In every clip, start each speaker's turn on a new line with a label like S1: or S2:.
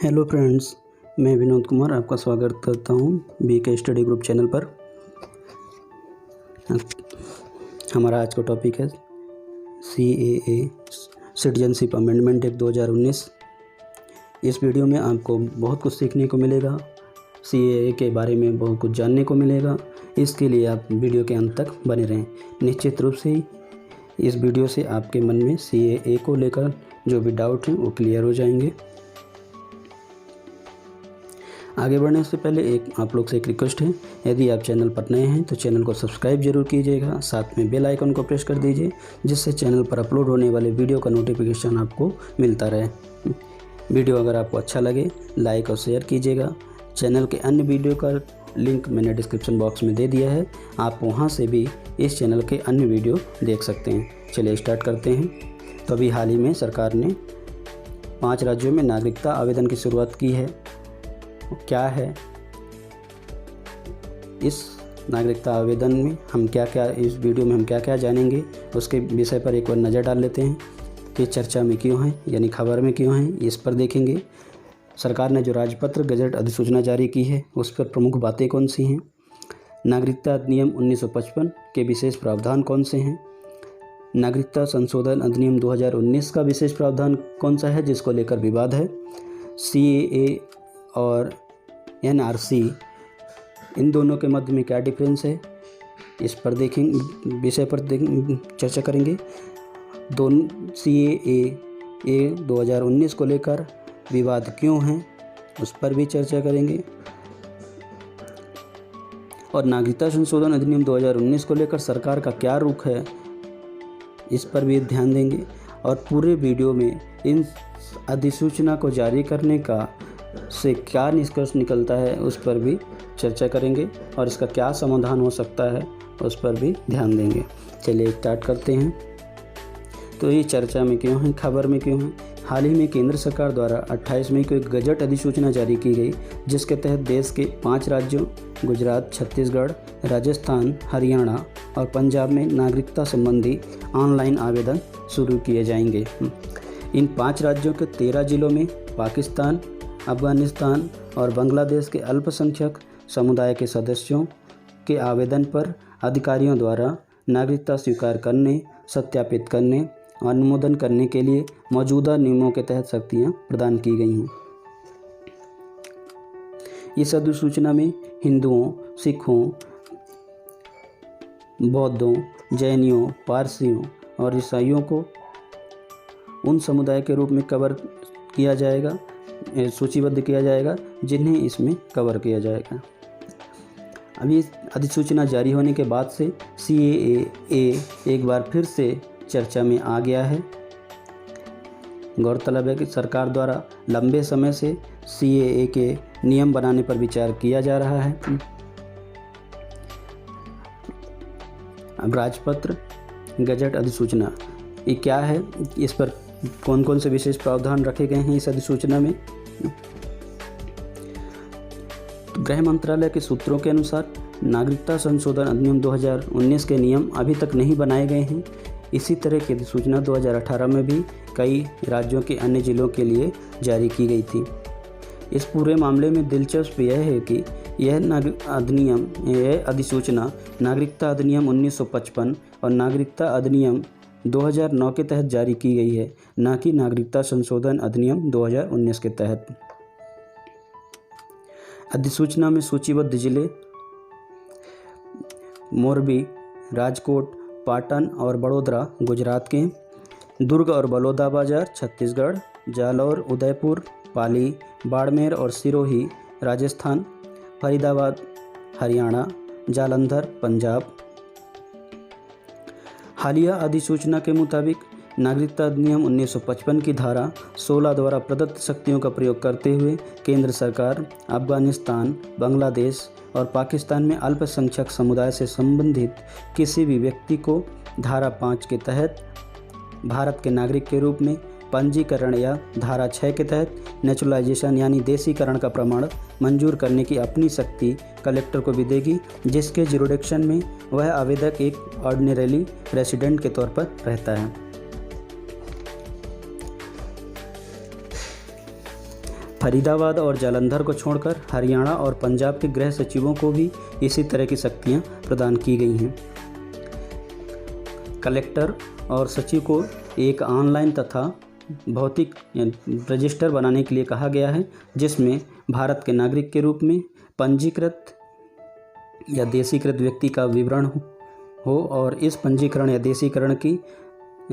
S1: Hello friends, मैं विनोद कुमार आपका स्वागत करता हूं बीके स्टडी ग्रुप चैनल पर। हमारा आज का टॉपिक है CAA सिटीजनशिप अमेंडमेंट एक्ट 2019। इस वीडियो में आपको बहुत कुछ सीखने को मिलेगा, CAA के बारे में बहुत कुछ जानने को मिलेगा। इसके लिए आप वीडियो के अंत तक बने रहें। निश्चित रूप से इस वीडियो से आपके मन में CAA को लेकर जो भी डाउट हैं वो क्लियर हो जाएंगे। आगे बढ़ने से पहले आप लोग से एक रिक्वेस्ट है, यदि आप चैनल पर नए हैं तो चैनल को सब्सक्राइब जरूर कीजिएगा, साथ में बेल आइकन को प्रेस कर दीजिए जिससे चैनल पर अपलोड होने वाले वीडियो का नोटिफिकेशन आपको मिलता रहे। वीडियो अगर आपको अच्छा लगे लाइक और शेयर कीजिएगा। चैनल के अन्य वीडियो का लिंक मैंने डिस्क्रिप्शन बॉक्स में दे दिया है, आप वहाँ से भी इस चैनल के अन्य वीडियो देख सकते हैं। चलिए स्टार्ट करते हैं। तो अभी हाल ही में सरकार ने 5 राज्यों में नागरिकता आवेदन की शुरुआत की है। क्या है इस नागरिकता आवेदन में, हम क्या क्या इस वीडियो में हम क्या क्या जानेंगे उसके विषय पर एक बार नज़र डाल लेते हैं कि चर्चा में क्यों है, यानी खबर में क्यों है, इस पर देखेंगे। सरकार ने जो राजपत्र गजट अधिसूचना जारी की है उस पर प्रमुख बातें कौन सी हैं, नागरिकता अधिनियम 1955 के विशेष प्रावधान कौन से हैं, नागरिकता संशोधन अधिनियम 2019 का विशेष प्रावधान कौन सा है जिसको लेकर विवाद है, CAA और NRC इन दोनों के मध्य में क्या डिफरेंस है, इस पर विषय पर चर्चा करेंगे। दोनों CAA 2019 को लेकर विवाद क्यों है उस पर भी चर्चा करेंगे, और नागरिकता संशोधन अधिनियम 2019 को लेकर सरकार का क्या रुख है इस पर भी ध्यान देंगे। और पूरे वीडियो में इन अधिसूचना को जारी करने का से क्या निष्कर्ष निकलता है उस पर भी चर्चा करेंगे, और इसका क्या समाधान हो सकता है उस पर भी ध्यान देंगे। चलिए स्टार्ट करते हैं। तो ये चर्चा में क्यों है, खबर में क्यों है। हाल ही में केंद्र सरकार द्वारा 28 मई को एक गजट अधिसूचना जारी की गई जिसके तहत देश के 5 राज्यों गुजरात, छत्तीसगढ़, राजस्थान, हरियाणा और पंजाब में नागरिकता संबंधी ऑनलाइन आवेदन शुरू किए जाएंगे। इन 5 राज्यों के 13 जिलों में पाकिस्तान, अफगानिस्तान और बांग्लादेश के अल्पसंख्यक समुदाय के सदस्यों के आवेदन पर अधिकारियों द्वारा नागरिकता स्वीकार करने, सत्यापित करने और अनुमोदन करने के लिए मौजूदा नियमों के तहत शक्तियां प्रदान की गई हैं। इस अधिसूचना में हिंदुओं, सिखों, बौद्धों, जैनियों, पारसियों और ईसाइयों को उन समुदाय के रूप में कवर किया जाएगा, सूचीबद्ध किया जाएगा जिन्हें इसमें कवर किया जाएगा। अभी अधिसूचना जारी होने के बाद से CAA एक बार फिर से चर्चा में आ गया है। गौरतलब है कि सरकार द्वारा लंबे समय से CAA के नियम बनाने पर विचार किया जा रहा है। अब राजपत्र गजट अधिसूचना ये क्या है, इस पर कौन कौन से विशेष प्रावधान रखे गए हैं इस अधिसूचना में। तो गृह मंत्रालय के सूत्रों के अनुसार नागरिकता संशोधन अधिनियम 2019 के नियम अभी तक नहीं बनाए गए हैं। इसी तरह की अधिसूचना 2018 में भी कई राज्यों के अन्य जिलों के लिए जारी की गई थी। इस पूरे मामले में दिलचस्प यह है कि यह अधिसूचना नागरिकता अधिनियम 1955 और नागरिकता अधिनियम 2009 के तहत जारी की गई है, न कि नागरिकता संशोधन अधिनियम 2019 के तहत। अधिसूचना में सूचीबद्ध जिले मोरबी, राजकोट, पाटन और बड़ोदरा गुजरात के, दुर्ग और बलौदाबाजार छत्तीसगढ़, जालौर, उदयपुर, पाली, बाड़मेर और सिरोही राजस्थान, फरीदाबाद हरियाणा, जालंधर पंजाब। हालिया अधिसूचना के मुताबिक नागरिकता अधिनियम 1955 की धारा 16 द्वारा प्रदत्त शक्तियों का प्रयोग करते हुए केंद्र सरकार अफगानिस्तान, बांग्लादेश और पाकिस्तान में अल्पसंख्यक समुदाय से संबंधित किसी भी व्यक्ति को धारा 5 के तहत भारत के नागरिक के रूप में पंजीकरण या धारा 6 के तहत नेचुरलाइजेशन यानी देशीकरण का प्रमाण मंजूर करने की अपनी शक्ति कलेक्टर को भी देगी, जिसके जुरिडिक्शन में वह आवेदक एक ऑर्डिनरी रेसिडेंट के तौर पर रहता है। फरीदाबाद और जालंधर को छोड़कर हरियाणा और पंजाब के गृह सचिवों को भी इसी तरह की शक्तियां प्रदान की गई हैं। कलेक्टर और सचिव को एक ऑनलाइन तथा भौतिक रजिस्टर बनाने के लिए कहा गया है, जिसमें भारत के नागरिक के रूप में पंजीकृत या देशीकृत व्यक्ति का विवरण हो और इस पंजीकरण या देशीकरण की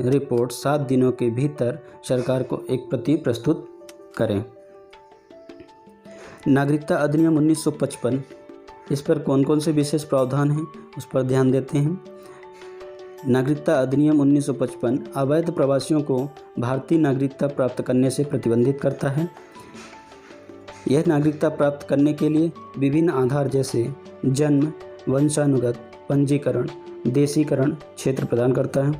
S1: रिपोर्ट 7 दिनों के भीतर सरकार को एक प्रति प्रस्तुत करें। नागरिकता अधिनियम 1955, इस पर कौन कौन से विशेष प्रावधान हैं उस पर ध्यान देते हैं। नागरिकता अधिनियम 1955 अवैध प्रवासियों को भारतीय नागरिकता प्राप्त करने से प्रतिबंधित करता है। यह नागरिकता प्राप्त करने के लिए विभिन्न आधार जैसे जन्म, वंशानुगत, पंजीकरण, देशीकरण क्षेत्र प्रदान करता है।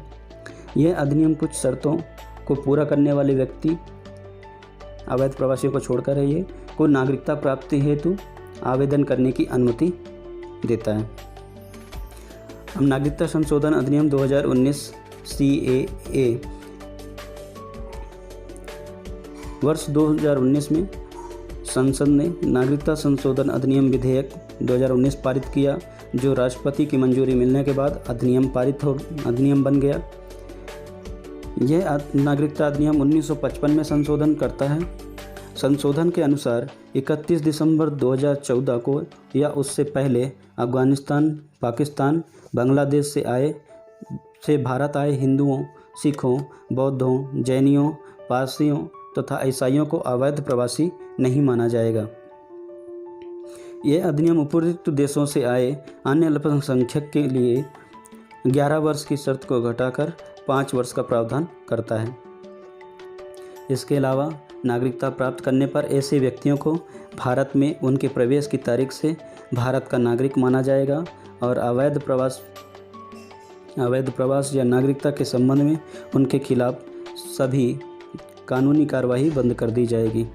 S1: यह अधिनियम कुछ शर्तों को पूरा करने वाले व्यक्ति, अवैध प्रवासियों को छोड़कर है, ये को नागरिकता प्राप्ति हेतु आवेदन करने की अनुमति देता है। अब नागरिकता संशोधन अधिनियम 2019 CAA वर्ष 2019 में संसद ने नागरिकता संशोधन अधिनियम विधेयक 2019 पारित किया, जो राष्ट्रपति की मंजूरी मिलने के बाद अधिनियम बन गया। यह नागरिकता अधिनियम 1955 में संशोधन करता है। संशोधन के अनुसार 31 दिसंबर 2014 को या उससे पहले अफगानिस्तान, पाकिस्तान, बांग्लादेश से भारत आए हिंदुओं, सिखों, बौद्धों, जैनियों, पारसियों तथा ईसाइयों को अवैध प्रवासी नहीं माना जाएगा। यह अधिनियम उपरोक्त देशों से आए अन्य अल्पसंख्यक के लिए 11 वर्ष की शर्त को घटाकर 5 वर्ष का प्रावधान करता है। इसके अलावा नागरिकता प्राप्त करने पर ऐसे व्यक्तियों को भारत में उनके प्रवेश की तारीख से भारत का नागरिक माना जाएगा और अवैध प्रवास या नागरिकता के संबंध में उनके खिलाफ सभी कानूनी कार्रवाई बंद कर दी जाएगी।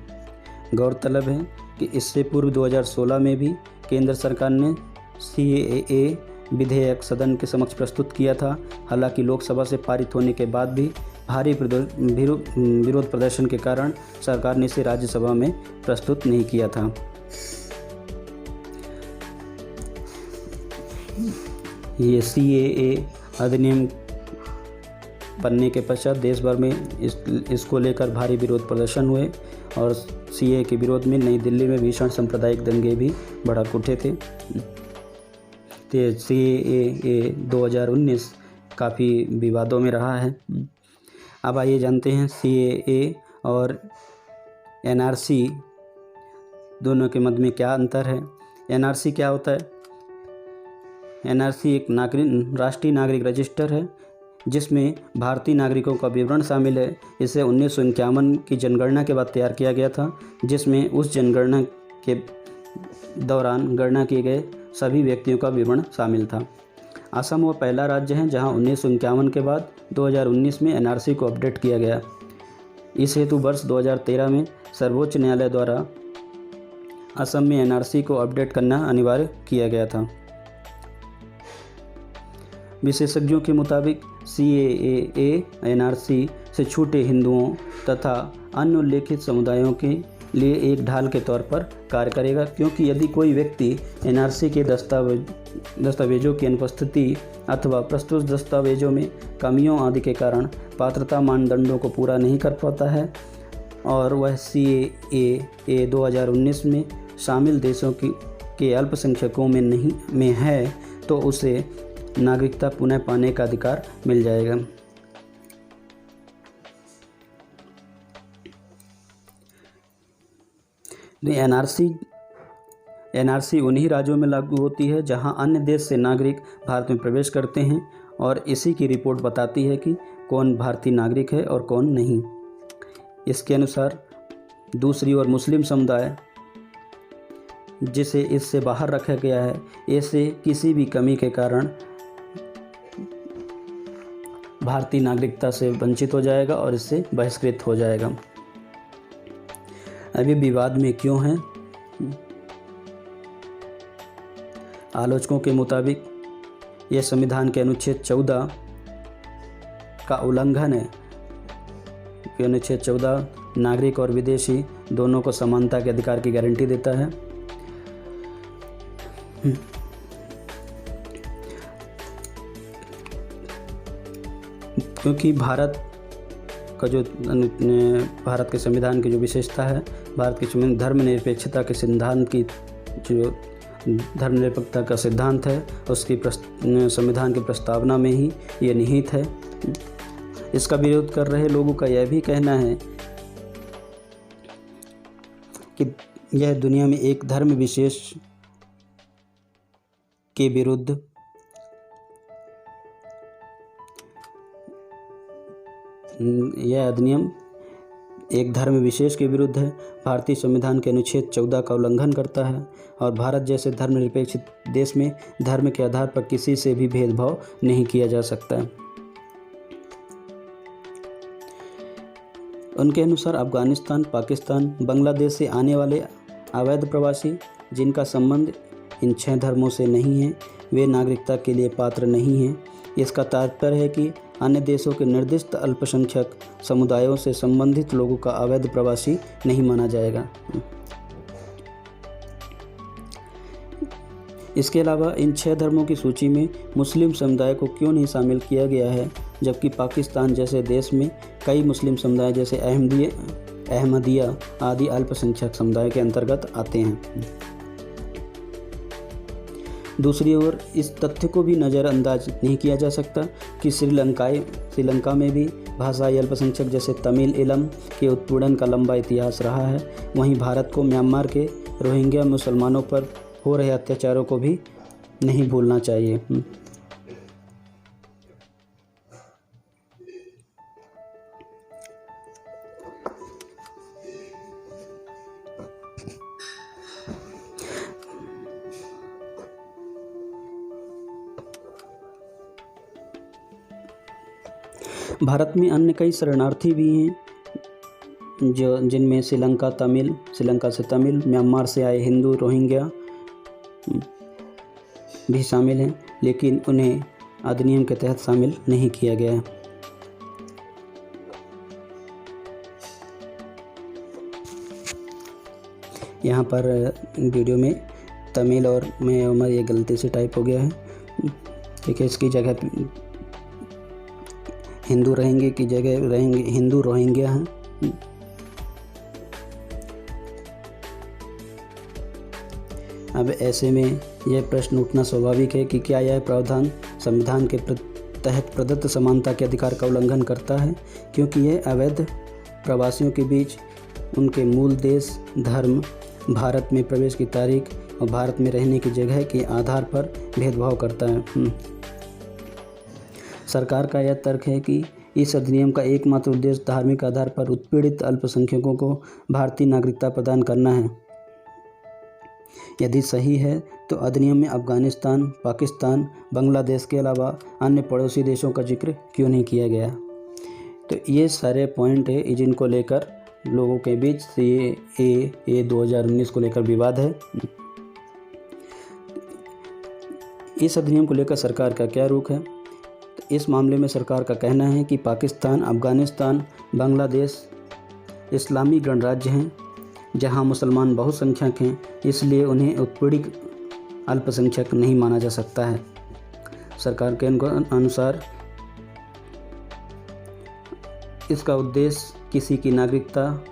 S1: गौरतलब है कि इससे पूर्व 2016 में भी केंद्र सरकार ने CAA विधेयक सदन के समक्ष प्रस्तुत किया था। हालांकि लोकसभा से पारित होने के बाद भी भारी विरोध प्रदर्शन के कारण सरकार ने इसे राज्यसभा में प्रस्तुत नहीं किया था। ये CAA अधिनियम बनने के पश्चात देश भर में इसको लेकर भारी विरोध प्रदर्शन हुए और CAA के विरोध में नई दिल्ली में भीषण सांप्रदायिक दंगे भी भड़क उठे थे। CAA 2019 काफ़ी विवादों में रहा है। अब आइए जानते हैं CAA और NRC दोनों के मध्य में क्या अंतर है। NRC क्या होता है? NRC एक राष्ट्रीय नागरिक रजिस्टर है जिसमें भारतीय नागरिकों का विवरण शामिल है। इसे 1951 की जनगणना के बाद तैयार किया गया था, जिसमें उस जनगणना के दौरान गणना किए गए सभी व्यक्तियों का विवरण शामिल था। असम वो पहला राज्य है जहां 1951 के बाद 2019 में NRC को अपडेट किया गया। इस हेतु वर्ष 2013 में सर्वोच्च न्यायालय द्वारा असम में NRC को अपडेट करना अनिवार्य किया गया था। विशेषज्ञों के मुताबिक CAA NRC से छूटे हिंदुओं तथा अन्य उल्लेखित समुदायों के लिए एक ढाल के तौर पर कार्य करेगा, क्योंकि यदि कोई व्यक्ति NRC के दस्तावेजों की अनुपस्थिति अथवा प्रस्तुत दस्तावेजों में कमियों आदि के कारण पात्रता मानदंडों को पूरा नहीं कर पाता है और वह CAA 2019 में शामिल देशों के अल्पसंख्यकों में है, तो उसे नागरिकता पुनः पाने का अधिकार मिल जाएगा। NRC उन्हीं राज्यों में लागू होती है जहां अन्य देश से नागरिक भारत में प्रवेश करते हैं और इसी की रिपोर्ट बताती है कि कौन भारतीय नागरिक है और कौन नहीं। इसके अनुसार दूसरी ओर मुस्लिम समुदाय, जिसे इससे बाहर रखा गया है, ऐसे किसी भी कमी के कारण भारतीय नागरिकता से वंचित हो जाएगा और इससे बहिष्कृत हो जाएगा। अभी विवाद में क्यों है? आलोचकों के मुताबिक यह संविधान के अनुच्छेद 14 का उल्लंघन है। अनुच्छेद 14 नागरिक और विदेशी दोनों को समानता के अधिकार की गारंटी देता है। क्योंकि भारत के संविधान की जो विशेषता है, भारत की धर्मनिरपेक्षता के सिद्धांत की जो धर्मनिरपेक्षता का सिद्धांत है उसकी संविधान की प्रस्तावना में ही ये निहित है। इसका विरोध कर रहे लोगों का यह भी कहना है कि यह दुनिया में एक धर्म विशेष के विरुद्ध यह अधिनियम एक धर्म विशेष के विरुद्ध है, भारतीय संविधान के अनुच्छेद 14 का उल्लंघन करता है और भारत जैसे धर्मनिरपेक्ष देश में धर्म के आधार पर किसी से भी भेदभाव नहीं किया जा सकता। उनके अनुसार अफगानिस्तान, पाकिस्तान, बांग्लादेश से आने वाले अवैध प्रवासी जिनका संबंध इन 6 धर्मों से नहीं है, वे नागरिकता के लिए पात्र नहीं हैं। इसका तात्पर्य है कि अन्य देशों के निर्दिष्ट अल्पसंख्यक समुदायों से संबंधित लोगों का अवैध प्रवासी नहीं माना जाएगा। इसके अलावा इन 6 धर्मों की सूची में मुस्लिम समुदाय को क्यों नहीं शामिल किया गया है, जबकि पाकिस्तान जैसे देश में कई मुस्लिम समुदाय जैसे अहमदिया आदि अल्पसंख्यक समुदाय के अंतर्गत आते हैं। दूसरी ओर इस तथ्य को भी नज़रअंदाज नहीं किया जा सकता कि श्रीलंका में भी भाषाई अल्पसंख्यक जैसे तमिल इलम के उत्पीड़न का लंबा इतिहास रहा है। वहीं भारत को म्यांमार के रोहिंग्या मुसलमानों पर हो रहे अत्याचारों को भी नहीं भूलना चाहिए। भारत में अन्य कई शरणार्थी भी हैं जिनमें श्रीलंका से तमिल, म्यांमार से आए हिंदू, रोहिंग्या भी शामिल हैं, लेकिन उन्हें अधिनियम के तहत शामिल नहीं किया गया है। यहाँ पर वीडियो में तमिल और म्यांमार ये गलती से टाइप हो गया है, ठीक है। इसकी जगह हिंदू रहेंगे की जगह रहेंगे हिंदू रोहिंग्या हैं। अब ऐसे में यह प्रश्न उठना स्वाभाविक है कि क्या यह प्रावधान संविधान के तहत प्रदत्त समानता के अधिकार का उल्लंघन करता है, क्योंकि यह अवैध प्रवासियों के बीच उनके मूल देश, धर्म, भारत में प्रवेश की तारीख और भारत में रहने की जगह के आधार पर भेदभाव करता है। सरकार का यह तर्क है कि इस अधिनियम का एकमात्र उद्देश्य धार्मिक आधार पर उत्पीड़ित अल्पसंख्यकों को भारतीय नागरिकता प्रदान करना है। यदि सही है तो अधिनियम में अफगानिस्तान, पाकिस्तान, बांग्लादेश के अलावा अन्य पड़ोसी देशों का जिक्र क्यों नहीं किया गया। तो ये सारे पॉइंट है जिनको लेकर लोगों के बीच ये 2019 को लेकर विवाद है। इस अधिनियम को लेकर सरकार का क्या रुख है। इस मामले में सरकार का कहना है कि पाकिस्तान, अफगानिस्तान, बांग्लादेश इस्लामी गणराज्य हैं जहां मुसलमान बहुसंख्यक हैं, इसलिए उन्हें उत्पीड़ित अल्पसंख्यक नहीं माना जा सकता है। सरकार के अनुसार इसका उद्देश्य किसी की नागरिकता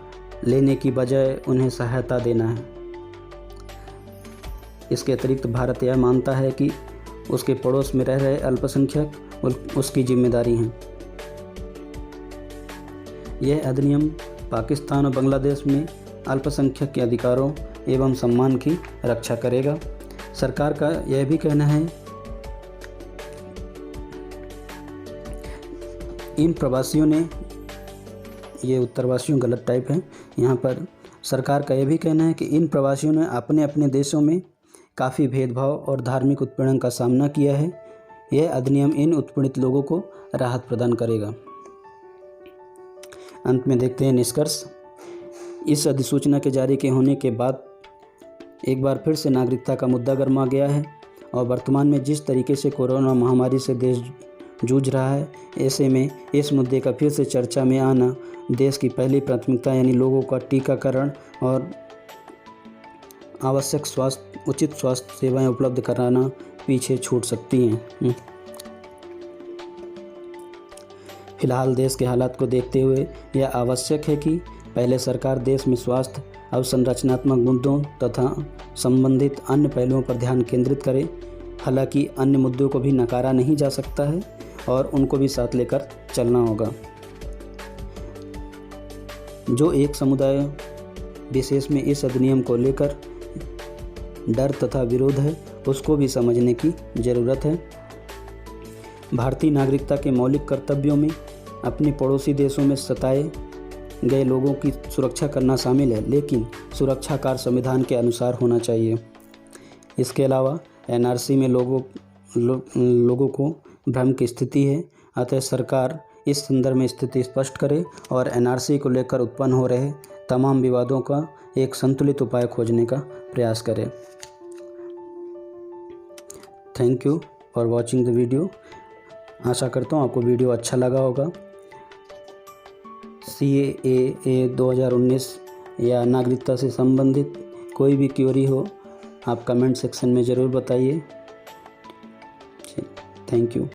S1: लेने की बजाय उन्हें सहायता देना है। इसके अतिरिक्त भारत यह मानता है कि उसके पड़ोस में रह रहे अल्पसंख्यक उसकी जिम्मेदारी है। यह अधिनियम पाकिस्तान और बांग्लादेश में अल्पसंख्यक के अधिकारों एवं सम्मान की रक्षा करेगा। सरकार का यह भी कहना है इन प्रवासियों ने, ये उत्तरवासियों गलत टाइप है यहाँ पर, सरकार का यह भी कहना है कि इन प्रवासियों ने अपने अपने देशों में काफ़ी भेदभाव और धार्मिक उत्पीड़न का सामना किया है। यह अधिनियम इन उत्पीड़ित लोगों को राहत प्रदान करेगा। अंत में देखते हैं निष्कर्ष। इस अधिसूचना के जारी के होने के बाद एक बार फिर से नागरिकता का मुद्दा गर्मा गया है और वर्तमान में जिस तरीके से कोरोना महामारी से देश जूझ रहा है। ऐसे में इस मुद्दे का फिर से चर्चा में आना देश की पहली प्राथमिकता यानी लोगों का टीकाकरण और आवश्यक उचित स्वास्थ्य सेवाएं उपलब्ध कराना पीछे छूट सकती हैं। फिलहाल देश के हालात को देखते हुए यह आवश्यक है कि पहले सरकार देश में स्वास्थ्य अवसंरचनात्मक मुद्दों तथा संबंधित अन्य पहलुओं पर ध्यान केंद्रित करे। हालांकि अन्य मुद्दों को भी नकारा नहीं जा सकता है और उनको भी साथ लेकर चलना होगा। जो एक समुदाय विशेष में इस अधिनियम को लेकर डर तथा विरोध है उसको भी समझने की ज़रूरत है। भारतीय नागरिकता के मौलिक कर्तव्यों में अपने पड़ोसी देशों में सताए गए लोगों की सुरक्षा करना शामिल है, लेकिन सुरक्षा कार्य संविधान के अनुसार होना चाहिए। इसके अलावा एनआरसी में लोगों को भ्रम की स्थिति है, अतः सरकार इस संदर्भ में स्थिति स्पष्ट करे और एनआरसी को लेकर उत्पन्न हो रहे तमाम विवादों का एक संतुलित उपाय खोजने का प्रयास करे। Thank you for watching the video. आशा करता हूँ आपको वीडियो अच्छा लगा होगा। CAA 2019 या नागरिकता से संबंधित कोई भी क्वेरी हो आप कमेंट सेक्शन में ज़रूर बताइए। Thank you.